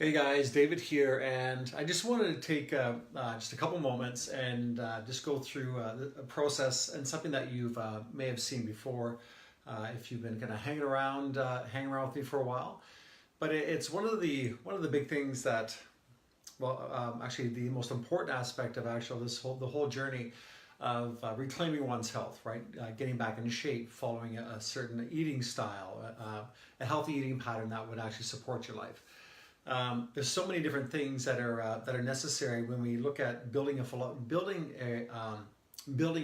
Hey guys, David here, and I just wanted to take just a couple moments and just go through a process and something that you've may have seen before if you've been kind of hanging around with me for a while. But it's one of the big things that, actually the most important aspect of actually the whole journey of reclaiming one's health, right? Getting back into shape, following a certain eating style, a healthy eating pattern that would actually support your life. There's so many different things that are necessary when we look at building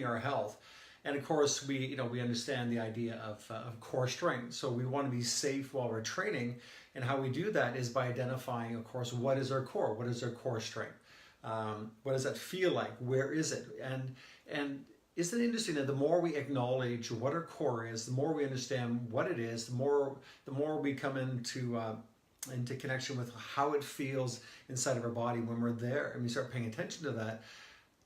our health, and of course we understand the idea of core strength. So we want to be safe while we're training, and how we do that is by identifying, of course, what is our core, what is our core strength, what does that feel like, where is it, and isn't it interesting that the more we acknowledge what our core is, the more we understand what it is, the more we come into connection with how it feels inside of our body when we're there, and we start paying attention to that,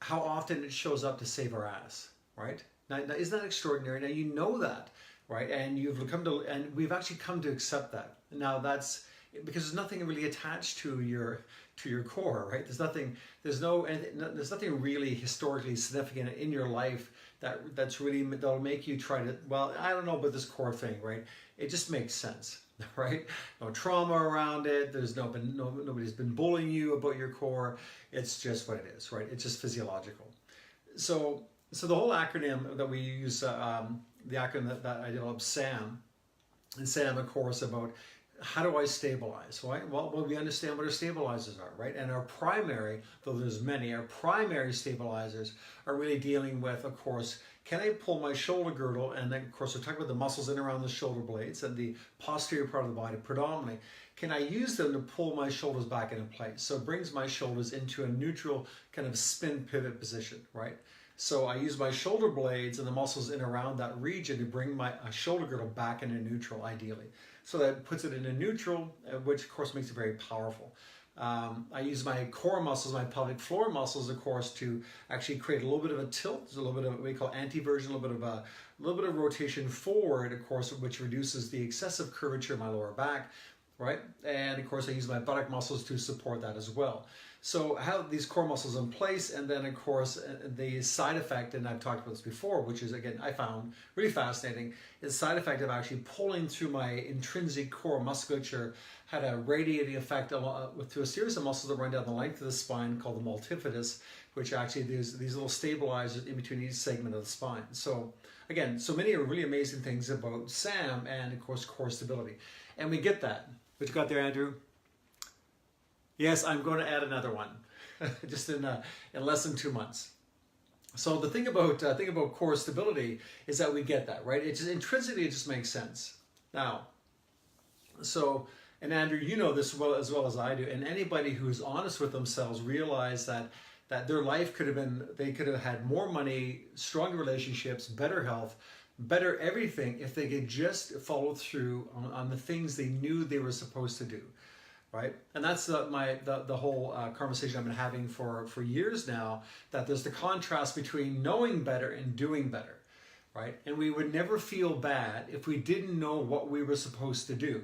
how often it shows up to save our ass, right? Now isn't that extraordinary? Now you know that, right? And we've actually come to accept that. Now that's because there's nothing really attached to your core, right? There's nothing really historically significant in your life that'll make you try to, well, I don't know about this core thing, right? It just makes sense. Right? No trauma around it. Nobody's been bullying you about your core. It's just what it is, right? It's just physiological. So the whole acronym that we use, the acronym that I developed, SAM, and SAM, of course, about how do I stabilize, right? Well, we understand what our stabilizers are, right? And our primary, though there's many, our primary stabilizers are really dealing with, of course, can I pull my shoulder girdle, and then of course we're talking about the muscles in and around the shoulder blades and the posterior part of the body predominantly. Can I use them to pull my shoulders back into place? So it brings my shoulders into a neutral kind of spin pivot position, right? So I use my shoulder blades and the muscles in and around that region to bring my shoulder girdle back into neutral, ideally. So that puts it into neutral, which of course makes it very powerful. I use my core muscles, my pelvic floor muscles, of course, to actually create a little bit of a tilt. There's a little bit of what we call anteversion, a little bit of rotation forward, of course, which reduces the excessive curvature of my lower back, right? And of course, I use my buttock muscles to support that as well. So I have these core muscles in place, and then of course the side effect, and I've talked about this before, which is again I found really fascinating, is the side effect of actually pulling through my intrinsic core musculature had a radiating effect through a series of muscles that run down the length of the spine called the multifidus, which actually there's these little stabilizers in between each segment of the spine. So again, so many are really amazing things about SAM and of course core stability, and we get that. What you got there, Andrew? Yes, I'm going to add another one, just in less than 2 months. So the thing about core stability is that we get that, right? It just intrinsically it just makes sense. Now, and Andrew, you know this as well as I do, and anybody who's honest with themselves realize that their life they could have had more money, stronger relationships, better health, better everything if they could just follow through on the things they knew they were supposed to do. Right, and that's the whole conversation I've been having for years now. That there's the contrast between knowing better and doing better, right? And we would never feel bad if we didn't know what we were supposed to do,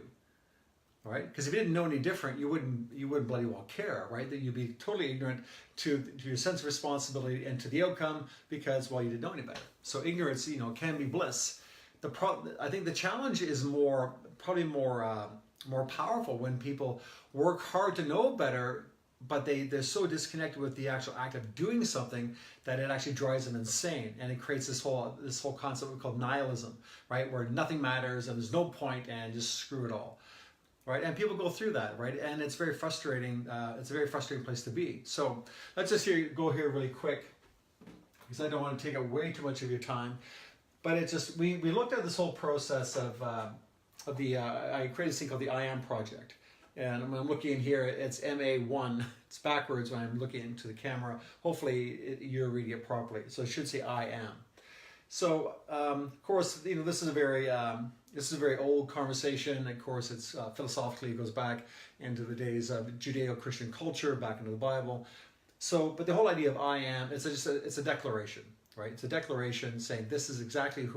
right? Because if you didn't know any different, you wouldn't bloody well care, right? That you'd be totally ignorant to your sense of responsibility and to the outcome because, well, you didn't know any better. So ignorance, can be bliss. I think the challenge is probably more powerful when people work hard to know better, but they're so disconnected with the actual act of doing something that it actually drives them insane, and it creates this whole concept we call nihilism, right, where nothing matters and there's no point and just screw it all, right? And people go through that, right? And it's very frustrating. It's a very frustrating place to be. So let's just go here really quick, because I don't want to take up way too much of your time. But it's just we looked at this whole process of I created this thing called the I Am Project. And when I'm looking in here, it's MA1. It's backwards when I'm looking into the camera. Hopefully you're reading it properly. So it should say I am. So of course, this is a very old conversation. Of course, it's philosophically it goes back into the days of Judeo-Christian culture, back into the Bible. So, but the whole idea of I am, it's a declaration. Right? It's a declaration saying this is exactly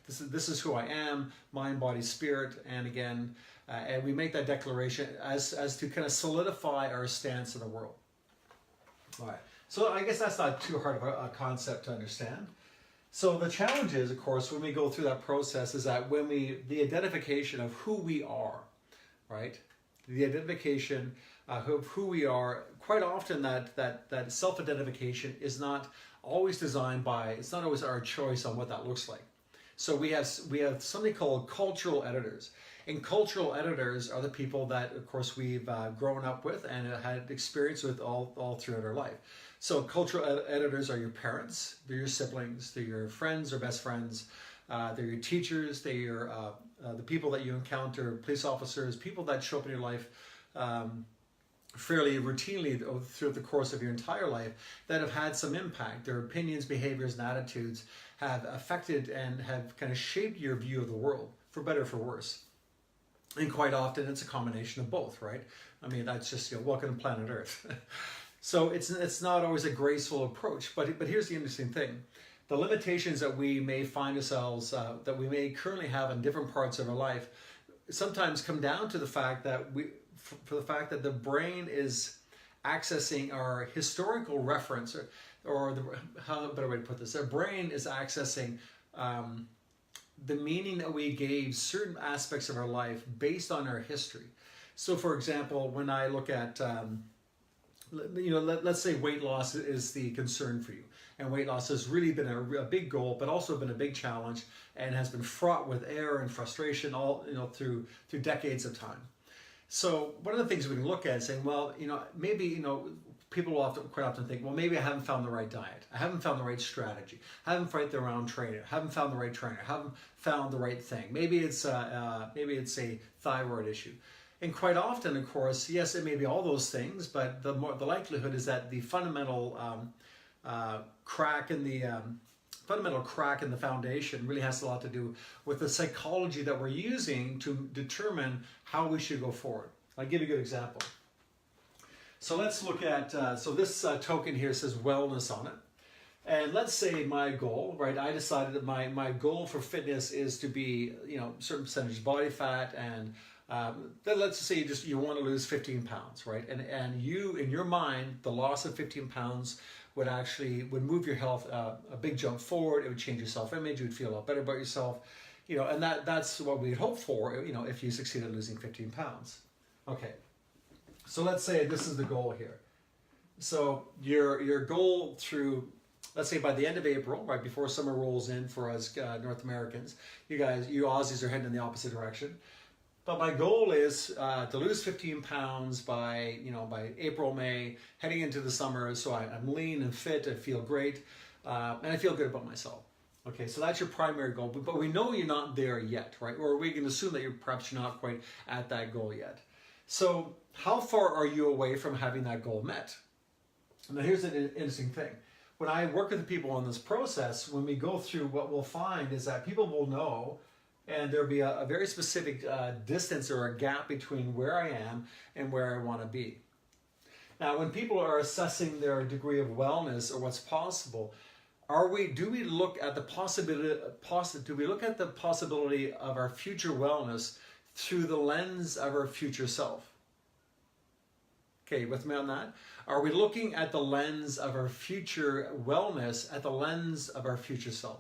this is who I am, mind, body, spirit, and again, And we make that declaration as to kind of solidify our stance in the world. All right. So I guess that's not too hard of a concept to understand. So the challenge is, of course, when we go through that process, is that when the identification of who we are, right? The identification of who we are, quite often that self-identification is not always designed by, it's not always our choice on what that looks like. So we have something called cultural editors. And cultural editors are the people that, of course, we've grown up with and had experience with all throughout our life. So cultural editors are your parents, they're your siblings, they're your friends or best friends, they're your teachers, they're your, the people that you encounter, police officers, people that show up in your life fairly routinely throughout the course of your entire life that have had some impact. Their opinions, behaviors, and attitudes have affected and have kind of shaped your view of the world, for better or for worse. And quite often it's a combination of both, right? I mean, that's just, welcome to planet Earth. So it's not always a graceful approach, but here's the interesting thing. The limitations that we may find ourselves, that we may currently have in different parts of our life, sometimes come down to the fact that for the fact that the brain is accessing our historical reference, how a better way to put this, our brain is accessing the meaning that we gave certain aspects of our life based on our history. So for example, when I look at, let's say weight loss is the concern for you. And weight loss has really been a big goal, but also been a big challenge and has been fraught with error and frustration all, through decades of time. So one of the things we can look at is saying, well, maybe, people will quite often think, well, maybe I haven't found the right diet. I haven't found the right strategy. I haven't found the right trainer. I haven't found the right trainer. I haven't found the right thing. Maybe it's a thyroid issue. And quite often, of course, yes, it may be all those things, but the likelihood is that the fundamental crack in the foundation really has a lot to do with the psychology that we're using to determine how we should go forward. I'll give you a good example. So let's look at, so this token here says wellness on it. And let's say my goal, right, I decided that my goal for fitness is to be, certain percentage body fat, and then let's say you want to lose 15 pounds, right? And you, in your mind, the loss of 15 pounds would move your health a big jump forward. It would change your self-image. You would feel a lot better about yourself, and that's what we'd hope for, if you succeed at losing 15 pounds. Okay, so let's say this is the goal here. So your goal through, let's say by the end of April, right before summer rolls in for us North Americans, you Aussies are heading in the opposite direction. But my goal is to lose 15 pounds by April, May, heading into the summer, so I'm lean and fit, I feel great, and I feel good about myself. Okay, so that's your primary goal, but we know you're not there yet, right? Or we can assume that perhaps you're not quite at that goal yet. So how far are you away from having that goal met? Now here's an interesting thing. When I work with the people on this process, when we go through, what we'll find is that people will know, and there'll be a very specific distance or a gap between where I am and where I want to be. Now, when people are assessing their degree of wellness or what's possible, do we look at the possibility of our future wellness through the lens of our future self? Okay, with me on that? Are we looking at the lens of our future wellness at the lens of our future self?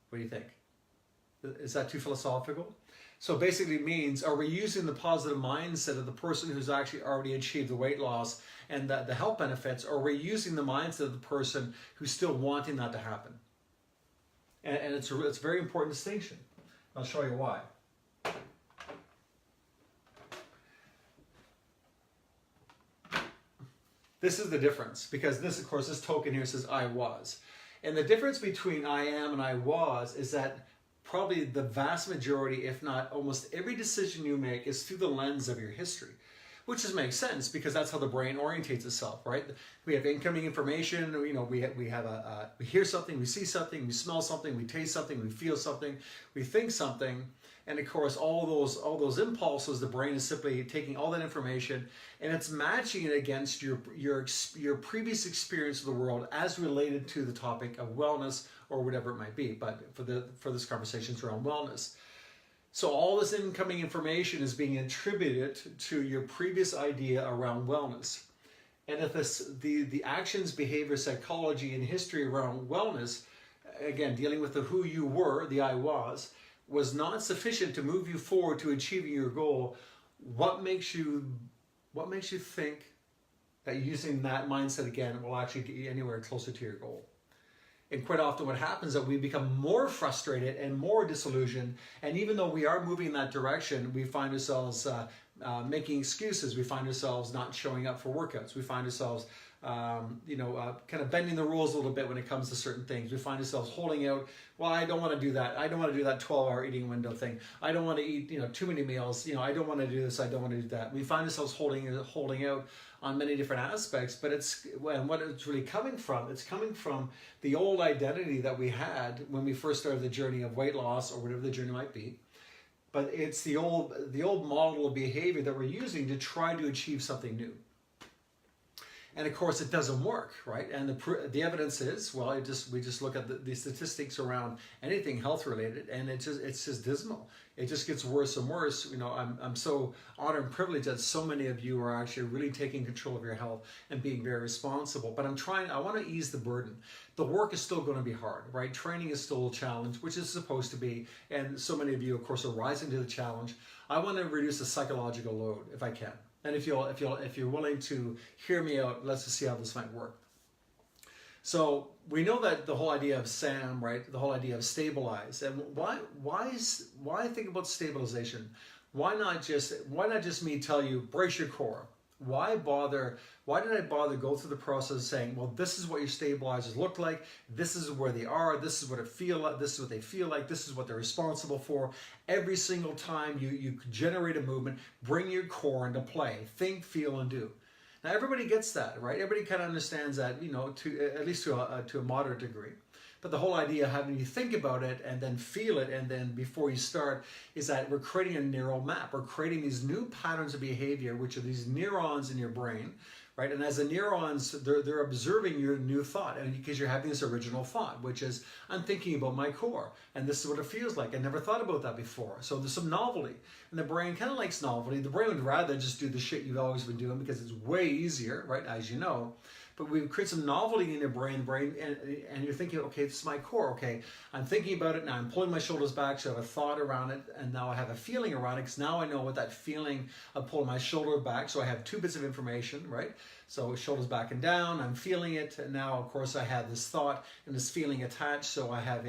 What do you think? Is that too philosophical? So basically it means, are we using the positive mindset of the person who's actually already achieved the weight loss and the health benefits, or are we using the mindset of the person who's still wanting that to happen? And it's a very important distinction. I'll show you why. This is the difference, because this, of course, this token here says I was. And the difference between I am and I was is that probably the vast majority, if not almost every decision you make, is through the lens of your history, which just makes sense because that's how the brain orientates itself, right? We have incoming information, we hear something, we see something, we smell something, we taste something, we feel something, we think something, and of course all those impulses, the brain is simply taking all that information and it's matching it against your previous experience of the world as related to the topic of wellness or whatever it might be. But for this conversation, it's around wellness. So all this incoming information is being attributed to your previous idea around wellness. And if the actions, behavior, psychology, and history around wellness, again, dealing with the who you were, the I was not sufficient to move you forward to achieving your goal, what makes you think that using that mindset again will actually get you anywhere closer to your goal? And quite often what happens is that we become more frustrated and more disillusioned, and even though we are moving in that direction, we find ourselves making excuses. We find ourselves not showing up for workouts. We find ourselves kind of bending the rules a little bit when it comes to certain things. We find ourselves holding out. Well, I don't want to do that. I don't want to do that 12-hour eating window thing. I don't want to eat too many meals. I don't want to do this. I don't want to do that. We find ourselves holding out on many different aspects, but what it's really coming from. It's coming from the old identity that we had when we first started the journey of weight loss or whatever the journey might be. But it's the old model of behavior that we're using to try to achieve something new. And of course, it doesn't work, right? And the evidence is, well, we just look at the statistics around anything health related, and it's just dismal. It just gets worse and worse. I'm so honored and privileged that so many of you are actually really taking control of your health and being very responsible. But I want to ease the burden. The work is still going to be hard, right? Training is still a challenge, which is supposed to be, and so many of you, of course, are rising to the challenge. I want to reduce the psychological load if I can. And if you're willing to hear me out, let's just see how this might work. So we know that the whole idea of SAM, right? The whole idea of stabilize. And why think about stabilization? Why not just me tell you brace your core? Why did I bother go through the process of saying, well, this is what your stabilizers look like, this is where they are, this is what it feel like, this is what they feel like, this is what they're responsible for. Every single time you generate a movement, bring your core into play. Think, feel, and do. Now everybody gets that, right? Everybody kind of understands that, to at least to a moderate degree. But the whole idea of having you think about it and then feel it and then before you start is that we're creating a neural map. We're creating these new patterns of behavior, which are these neurons in your brain, right? And as the neurons, they're observing your new thought, and because you're having this original thought, which is, I'm thinking about my core, and this is what it feels like. I never thought about that before. So there's some novelty. And the brain kind of likes novelty. The brain would rather just do the shit you've always been doing because it's way easier, right, as you know. But we create some novelty in your brain, and you're thinking, okay, this is my core. Okay, I'm thinking about it now. I'm pulling my shoulders back, so I have a thought around it, and now I have a feeling around it, because now I know what that feeling of pulling my shoulder back. So I have two bits of information, right? So shoulders back and down, I'm feeling it, and now, of course, I have this thought and this feeling attached. So I have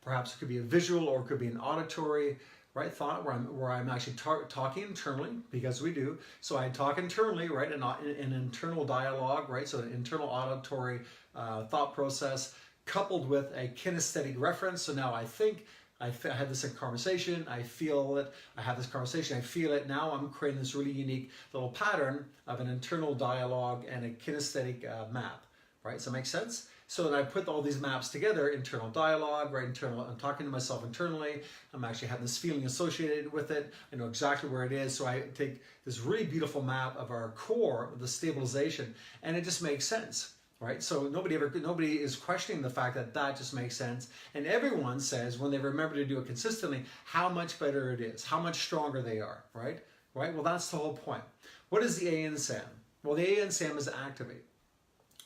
perhaps it could be a visual or it could be an auditory, right, thought where I'm actually talking internally, because we do. So I talk internally, right, an internal dialogue, right, so an internal auditory thought process coupled with a kinesthetic reference. So now I think, I had this conversation, I feel it, I have this conversation, I feel it. Now I'm creating this really unique little pattern of an internal dialogue and a kinesthetic map, right? Does that make sense? So then I put all these maps together, internal dialogue, right? I'm talking to myself internally. I'm actually having this feeling associated with it. I know exactly where it is. So I take this really beautiful map of our core, the stabilization, and it just makes sense, right? So nobody is questioning the fact that just makes sense. And everyone says, when they remember to do it consistently, how much better it is, how much stronger they are, right? Well, that's the whole point. What is the ANSAM? Well, the ANSAM is activate.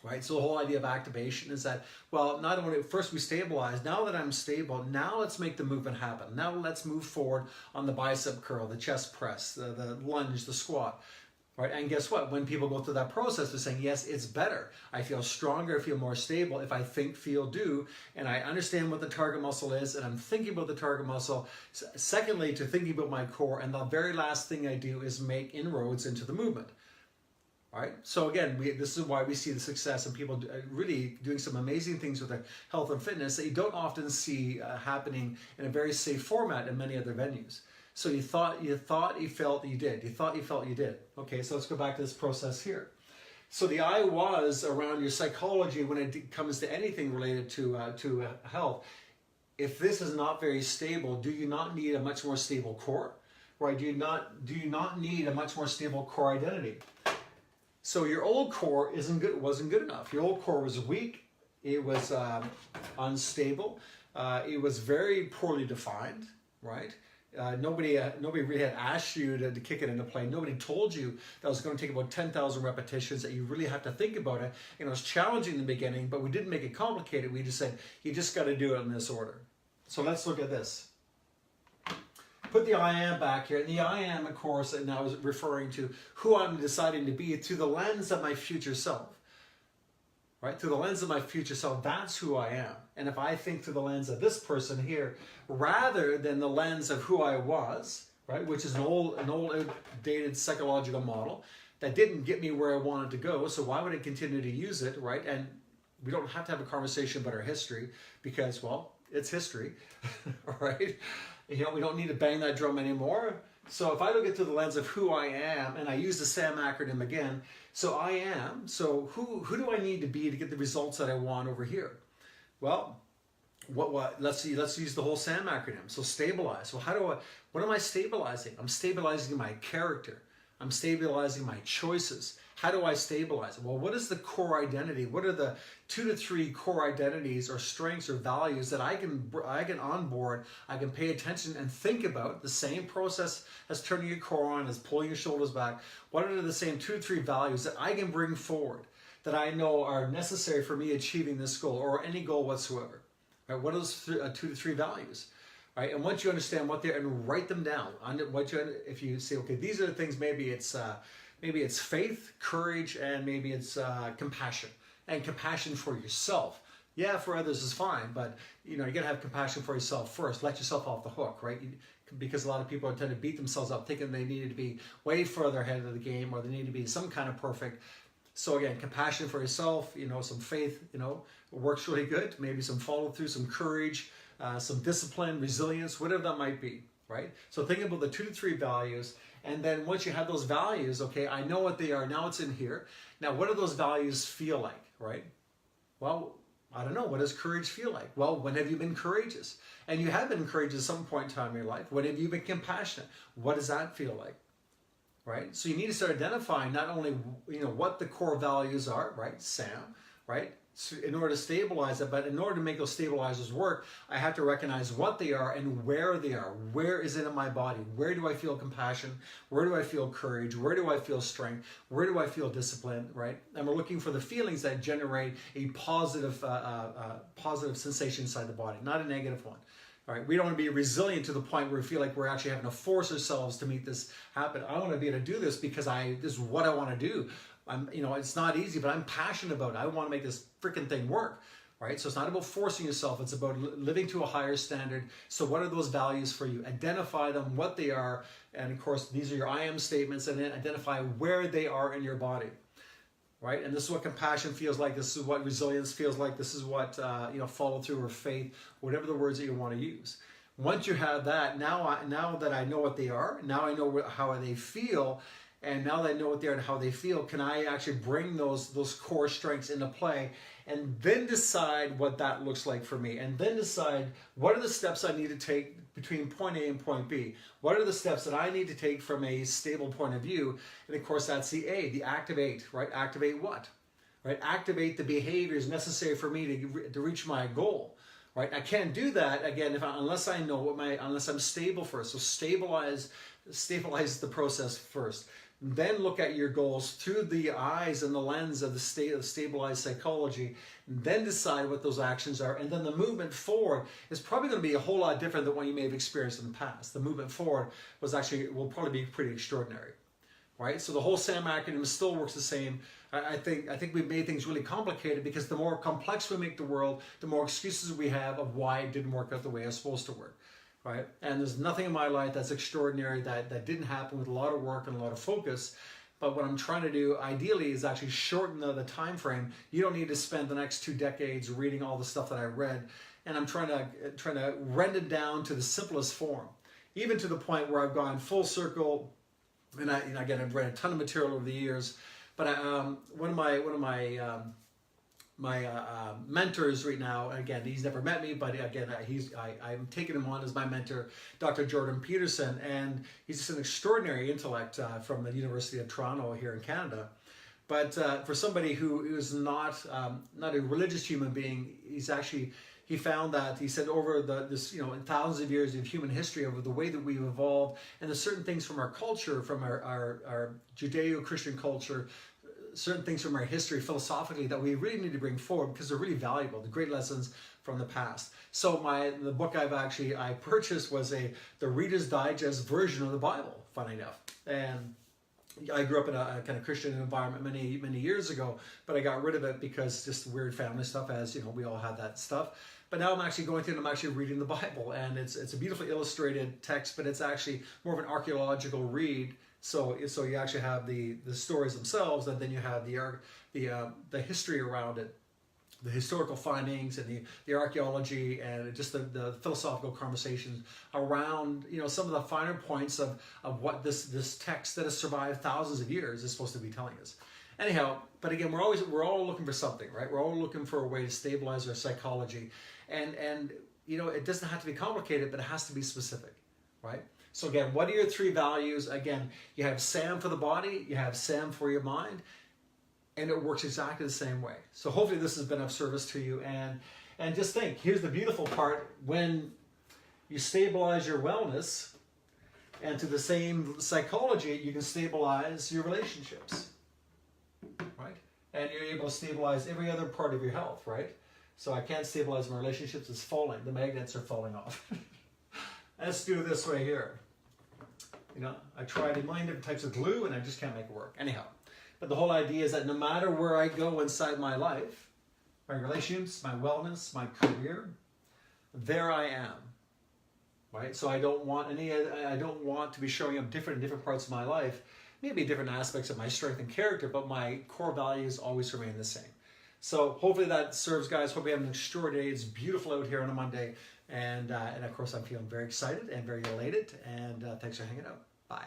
Right? So the whole idea of activation is that, well, not only first we stabilize, now that I'm stable, now let's make the movement happen. Now let's move forward on the bicep curl, the chest press, the lunge, the squat. Right? And guess what? When people go through that process, they're saying, yes, it's better. I feel stronger, I feel more stable if I think, feel, do, and I understand what the target muscle is, and I'm thinking about the target muscle. Secondly, to thinking about my core, and the very last thing I do is make inroads into the movement. Right? So again, this is why we see the success and people really doing some amazing things with their health and fitness that you don't often see happening in a very safe format in many other venues. So you thought, you felt, you did. You thought, you felt, you did. Okay, so let's go back to this process here. So the I was around your psychology when it comes to anything related to health. If this is not very stable, do you not need a much more stable core? Right? Do you not need a much more stable core identity? So your old core wasn't good enough. Your old core was weak. It was unstable. It was very poorly defined, right? Nobody really had asked you to kick it into play. Nobody told you that it was going to take about 10,000 repetitions, that you really have to think about it. It was challenging in the beginning, but we didn't make it complicated. We just said, you just got to do it in this order. So let's look at this. Put the I am back here. And the I am, of course, and I was referring to who I'm deciding to be through the lens of my future self. Right? Through the lens of my future self, that's who I am. And if I think through the lens of this person here, rather than the lens of who I was, right, which is an old outdated psychological model that didn't get me where I wanted to go, so why would I continue to use it, right? And we don't have to have a conversation about our history because, well, it's history, right? We don't need to bang that drum anymore. So if I look at through the lens of who I am, and I use the SAM acronym again, so I am, so who do I need to be to get the results that I want over here? Well, let's use the whole SAM acronym. So stabilize. Well, what am I stabilizing? I'm stabilizing my character. I'm stabilizing my choices. How do I stabilize it? Well, what is the core identity? What are the 2 to 3 core identities or strengths or values that I can onboard, I can pay attention and think about? The same process as turning your core on, as pulling your shoulders back. What are the same 2 to 3 values that I can bring forward that I know are necessary for me achieving this goal or any goal whatsoever? Right? What are those 2 to 3 values? Right? And once you understand what they're, and write them down. If you say, okay, these are the things, maybe it's faith, courage, and maybe it's compassion. And compassion for yourself. Yeah, for others is fine, but you gotta have compassion for yourself first. Let yourself off the hook, right? Because a lot of people tend to beat themselves up thinking they needed to be way further ahead of the game, or they need to be some kind of perfect. So again, compassion for yourself, some faith, works really good. Maybe some follow through, some courage, some discipline, resilience, whatever that might be, right? So think about the 2 to 3 values. And then once you have those values, okay, I know what they are. Now it's in here. Now, what do those values feel like, right? Well, I don't know. What does courage feel like? Well, when have you been courageous? And you have been courageous at some point in time in your life. When have you been compassionate? What does that feel like? Right? So you need to start identifying not only, what the core values are, right? SAM, right? So in order to stabilize it, but in order to make those stabilizers work, I have to recognize what they are and where they are. Where is it in my body? Where do I feel compassion? Where do I feel courage? Where do I feel strength? Where do I feel discipline, right? And we're looking for the feelings that generate a positive sensation inside the body, not a negative one. All right, we don't want to be resilient to the point where we feel like we're actually having to force ourselves to make this happen. I want to be able to do this because this is what I want to do. It's not easy, but I'm passionate about it. I want to make this freaking thing work, right? So it's not about forcing yourself. It's about living to a higher standard. So what are those values for you? Identify them, what they are. And of course, these are your I am statements, and then identify where they are in your body. Right? And this is what compassion feels like. This is what resilience feels like. This is what, follow through or faith, whatever the words that you want to use. Once you have that, now that I know what they are, now I know how they feel, and now that I know what they are and how they feel, can I actually bring those core strengths into play and then decide what that looks like for me, and then decide what are the steps I need to take between point A and point B. What are the steps that I need to take from a stable point of view? And of course, that's the A, the activate, right? Activate what? Right? Activate the behaviors necessary for me to reach my goal, right? I can't do that, again, unless I know unless I'm stable first. So stabilize the process first. Then look at your goals through the eyes and the lens of the state of stabilized psychology. Then decide what those actions are. And then the movement forward is probably going to be a whole lot different than what you may have experienced in the past. The movement forward will probably be pretty extraordinary, right? So the whole SAM acronym still works the same. I think we've made things really complicated because the more complex we make the world, the more excuses we have of why it didn't work out the way it was supposed to work. Right? And there's nothing in my life that's extraordinary that didn't happen with a lot of work and a lot of focus. But what I'm trying to do ideally is actually shorten the time frame. You don't need to spend the next 2 decades reading all the stuff that I read. And I'm trying to rend it down to the simplest form, even to the point where I've gone full circle. And I've read a ton of material over the years. But one of my mentors right now, again, he's never met me, but again, I'm taking him on as my mentor, Dr. Jordan Peterson, and he's just an extraordinary intellect from the University of Toronto here in Canada. But for somebody who is not a religious human being, he's actually he found that, he said, over this, in thousands of years of human history, over the way that we've evolved, and there's certain things from our culture, from our Judeo-Christian culture, certain things from our history philosophically that we really need to bring forward because they're really valuable, the great lessons from the past. So the book I purchased was the Reader's Digest version of the Bible, funny enough. And I grew up in a kind of Christian environment many years ago, but I got rid of it because just weird family stuff, as we all had that stuff. But now I'm actually going through and I'm actually reading the Bible, and it's a beautifully illustrated text, but it's actually more of an archaeological read. So you actually have the stories themselves, and then you have the history around it, the historical findings and the archaeology, and just the philosophical conversations around some of the finer points of what this text that has survived thousands of years is supposed to be telling us. Anyhow, but again, we're all looking for something, right? We're all looking for a way to stabilize our psychology, and it doesn't have to be complicated, but it has to be specific, right? So again, what are your 3 values? Again, you have SAM for the body, you have SAM for your mind, and it works exactly the same way. So hopefully this has been of service to you. And just think, here's the beautiful part: when you stabilize your wellness, and to the same psychology, you can stabilize your relationships, right? And you're able to stabilize every other part of your health, right? So I can't stabilize my relationships, it's falling. The magnets are falling off. Let's do it this way here. I tried a million different types of glue and I just can't make it work. Anyhow, but the whole idea is that no matter where I go inside my life, my relationships, my wellness, my career, there I am, right? So I don't want to be showing up different in different parts of my life, maybe different aspects of my strength and character, but my core values always remain the same. So hopefully that serves, guys. Hope you have an extraordinary day. It's beautiful out here on a Monday. And of course, I'm feeling very excited and very elated. And thanks for hanging out. Bye.